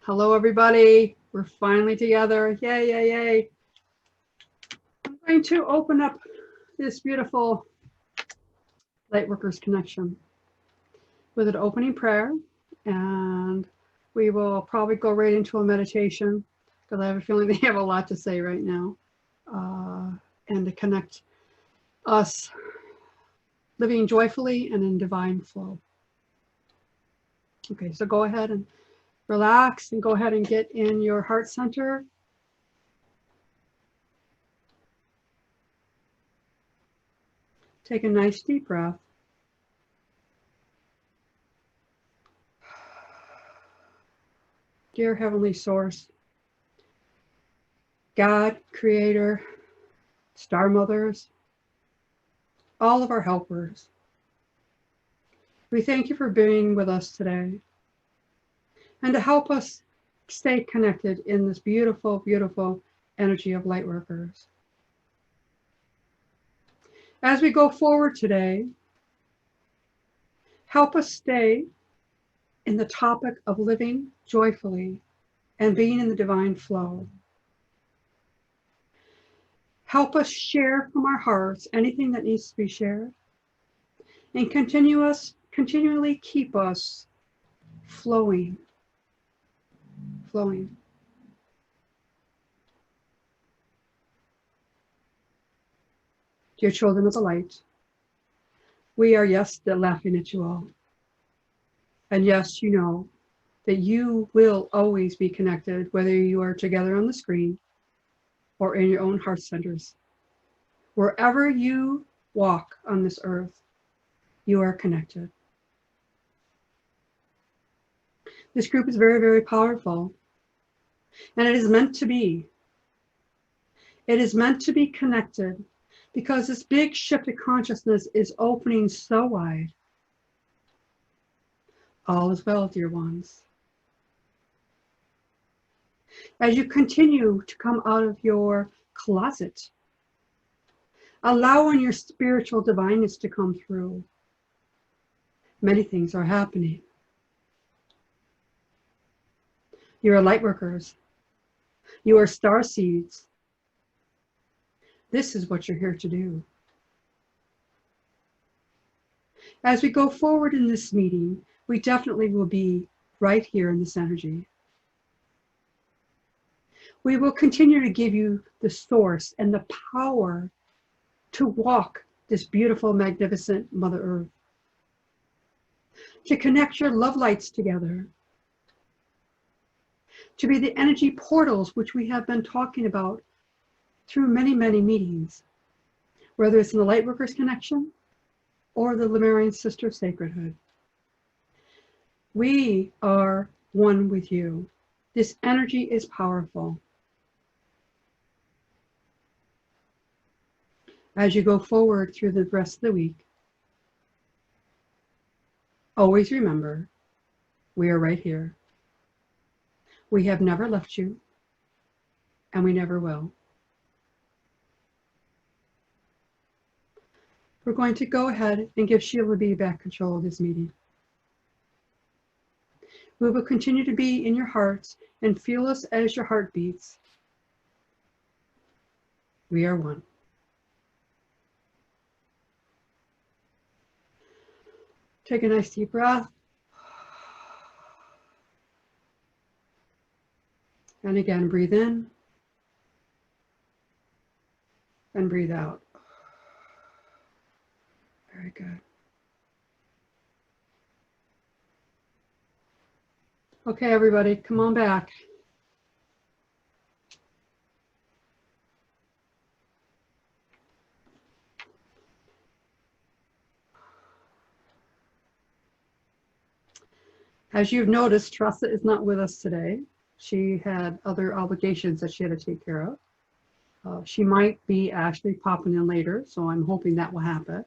Hello, everybody. We're finally together. Yay, yay, yay. I'm going to open up this beautiful Lightworkers Connection with an opening prayer, and we will probably go right into a meditation because I have a feeling they have a lot to say right now, and to connect us living joyfully and in divine flow. Okay, so go ahead and relax and go ahead and get in your heart center. Take a nice deep breath. Dear Heavenly Source, God, Creator, Star Mothers, all of our helpers, we thank you for being with us today and to help us stay connected in this beautiful, beautiful energy of Lightworkers. As we go forward today, help us stay in the topic of living joyfully and being in the divine flow. Help us share from our hearts anything that needs to be shared, and continually keep us flowing. Dear children of the light, we are, yes, still laughing at you all. And yes, you know that you will always be connected, whether you are together on the screen or in your own heart centers. Wherever you walk on this earth, you are connected. This group is very, very powerful, and it is meant to be. It is meant to be connected because this big shift of consciousness is opening so wide. All is well, dear ones. As you continue to come out of your closet, allowing your spiritual divineness to come through, many things are happening. You are light workers. You are star seeds. This is what you're here to do. As we go forward in this meeting, we definitely will be right here in this energy. We will continue to give you the source and the power to walk this beautiful, magnificent Mother Earth, to connect your love lights together, to be the energy portals which we have been talking about through many, many meetings, whether it's in the Lightworkers Connection or the Lemurian Sister Sacredhood. We are one with you. This energy is powerful. As you go forward through the rest of the week, always remember, we are right here. We have never left you, and we never will. We're going to go ahead and give Sheila B back control of this meeting. We will continue to be in your hearts and feel us as your heart beats. We are one. Take a nice deep breath. And again, breathe in and breathe out. Very good. Okay, everybody, come on back. As you've noticed, Tressa is not with us today. She had other obligations that she had to take care of. She might be actually popping in later, so I'm hoping that will happen.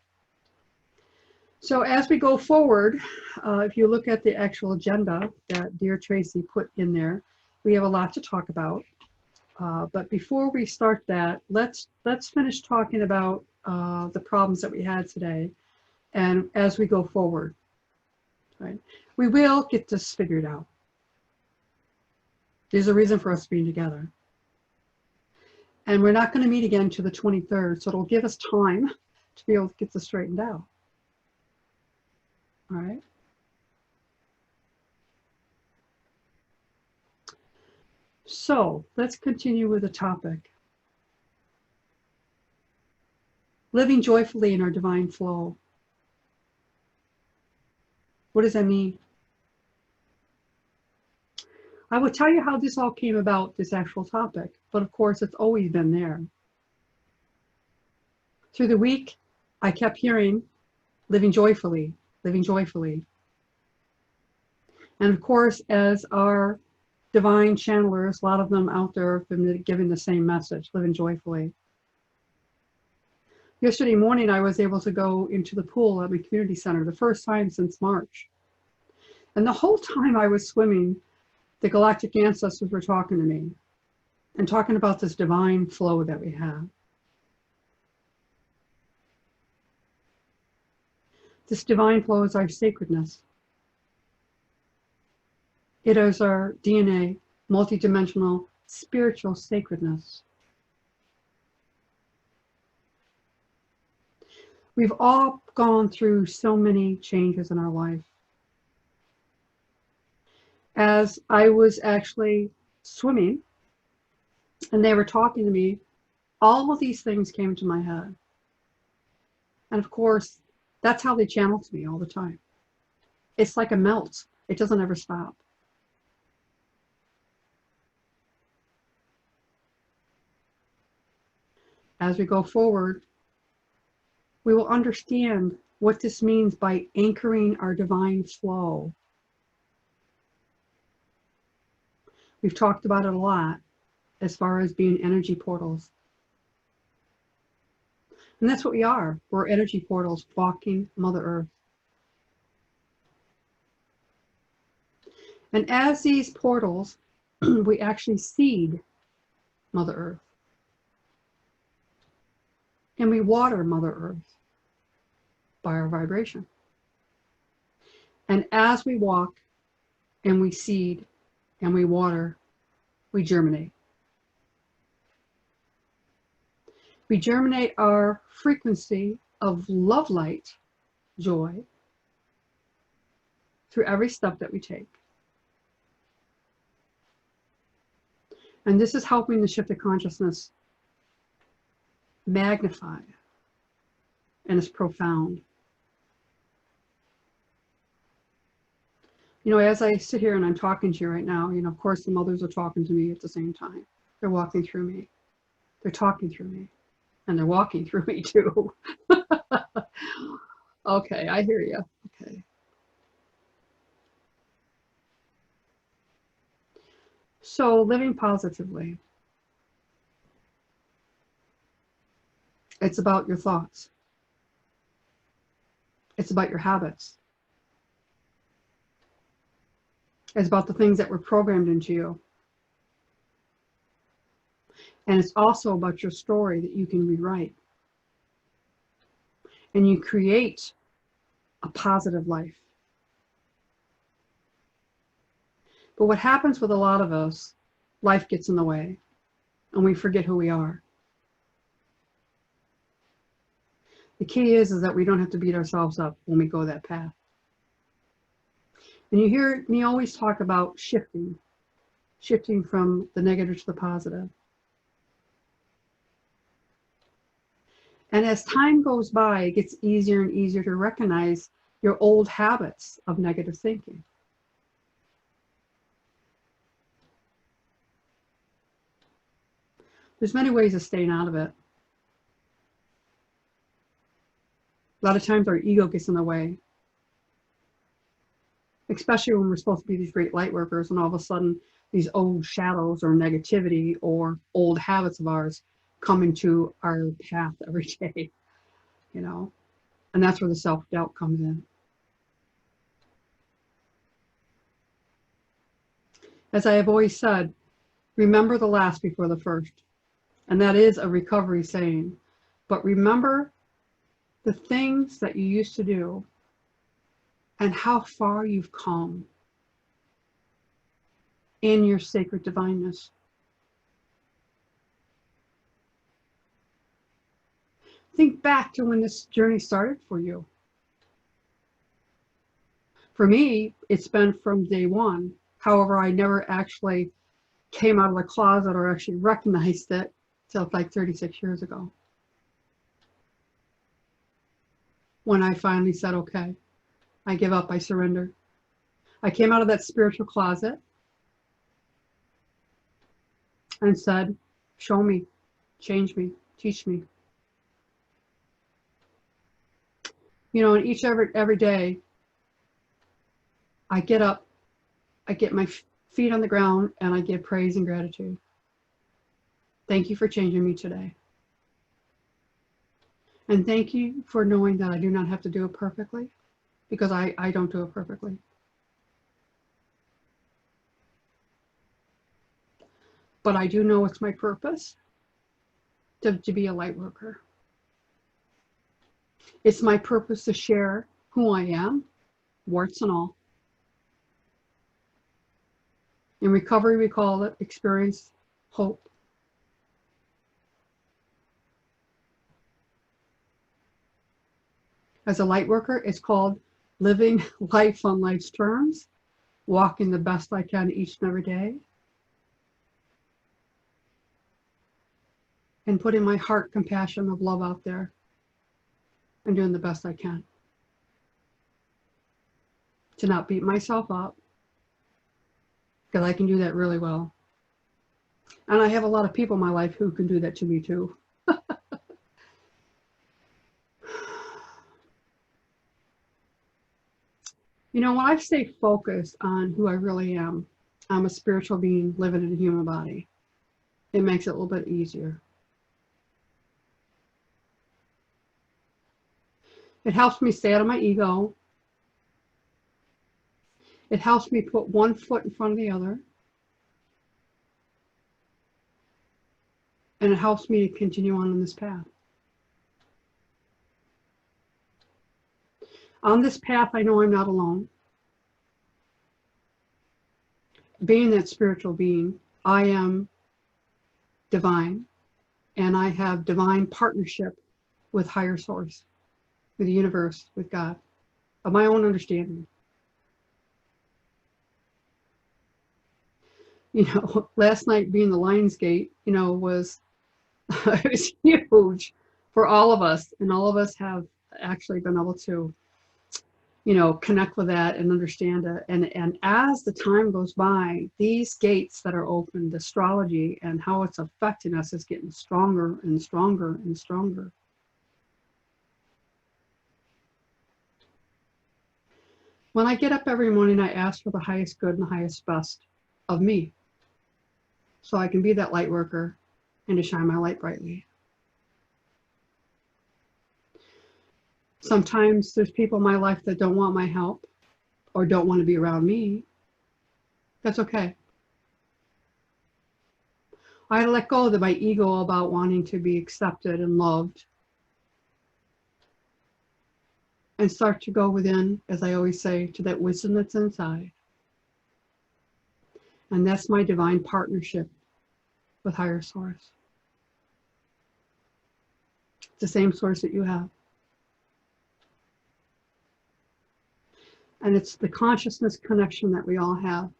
So as we go forward, if you look at the actual agenda that dear Tracy put in there, we have a lot to talk about. But before we start that, let's finish talking about the problems that we had today, and as we go forward, right? We will get this figured out. There's a reason for us being together. And we're not going to meet again to the 23rd, so it'll give us time to be able to get this straightened out. All right. So let's continue with the topic. Living joyfully in our divine flow. What does that mean? I will tell you how this all came about, this actual topic, but of course it's always been there. Through the week, I kept hearing, living joyfully, living joyfully. And of course, as our divine channelers, a lot of them out there have been giving the same message, living joyfully. Yesterday morning, I was able to go into the pool at my community center, the first time since March. And the whole time I was swimming, the Galactic Ancestors were talking to me and talking about this divine flow that we have. This divine flow is our sacredness. It is our DNA, multidimensional, spiritual sacredness. We've all gone through so many changes in our life. As I was actually swimming and they were talking to me, all of these things came to my head. And of course, that's how they channel to me all the time. It's like a melt. It doesn't ever stop. As we go forward, we will understand what this means by anchoring our divine flow. We've talked about it a lot as far as being energy portals. And that's what we are. We're energy portals walking Mother Earth. And as these portals, we actually seed Mother Earth. And we water Mother Earth by our vibration. And as we walk and we seed and we water, we germinate. We germinate our frequency of love light, joy, through every step that we take. And this is helping the shift of consciousness magnify, and it's profound. You know, as I sit here and I'm talking to you right now, you know, of course the mothers are talking to me at the same time. They're walking through me. They're talking through me. And they're walking through me too. Okay, I hear you. Okay. So living positively. It's about your thoughts. It's about your habits. It's about the things that were programmed into you. And it's also about your story that you can rewrite. And you create a positive life. But what happens with a lot of us, life gets in the way and we forget who we are. The key is that we don't have to beat ourselves up when we go that path. And you hear me always talk about shifting from the negative to the positive. And as time goes by, it gets easier and easier to recognize your old habits of negative thinking. There's many ways of staying out of it. A lot of times our ego gets in the way, especially when we're supposed to be these great light workers, and all of a sudden these old shadows or negativity or old habits of ours come into our path every day, you know, and that's where the self-doubt comes in. As I have always said, remember the last before the first, and that is a recovery saying, but remember the things that you used to do and how far you've come. in your sacred divineness. Think back to when this journey started for you. For me, it's been from day one. However, I never actually came out of the closet or actually recognized it till like 36 years ago. When I finally said, okay, I give up, I surrender. I came out of that spiritual closet and said, show me, change me, teach me. You know, and every day, I get up, I get my feet on the ground, and I give praise and gratitude. Thank you for changing me today. And thank you for knowing that I do not have to do it perfectly, because I don't do it perfectly. But I do know it's my purpose to be a light worker. It's my purpose to share who I am, warts and all. In recovery, we call it experience hope. As a light worker, it's called living life on life's terms, walking the best I can each and every day, and putting my heart compassion of love out there and doing the best I can to not beat myself up, because I can do that really well. And I have a lot of people in my life who can do that to me too. You know, when I stay focused on who I really am, I'm a spiritual being living in a human body. It makes it a little bit easier. It helps me stay out of my ego. It helps me put one foot in front of the other. And it helps me to continue on this path. On this path, I know I'm not alone. Being that spiritual being, I am divine, and I have divine partnership with higher source, with the universe, with God, of my own understanding. You know, last night being the Lionsgate, you know, was it was huge for all of us, and all of us have actually been able to, you know, connect with that and understand it. And as the time goes by, these gates that are opened, astrology and how it's affecting us is getting stronger and stronger and stronger. When I get up every morning, I ask for the highest good and the highest best of me, so I can be that light worker and to shine my light brightly. Sometimes there's people in my life that don't want my help or don't want to be around me. That's okay. I had to let go of my ego about wanting to be accepted and loved, and start to go within, as I always say, to that wisdom that's inside. And that's my divine partnership with higher source. It's the same source that you have. And it's the consciousness connection that we all have,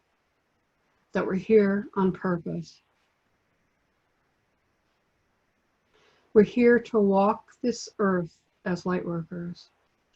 that we're here on purpose. We're here to walk this earth as light workers.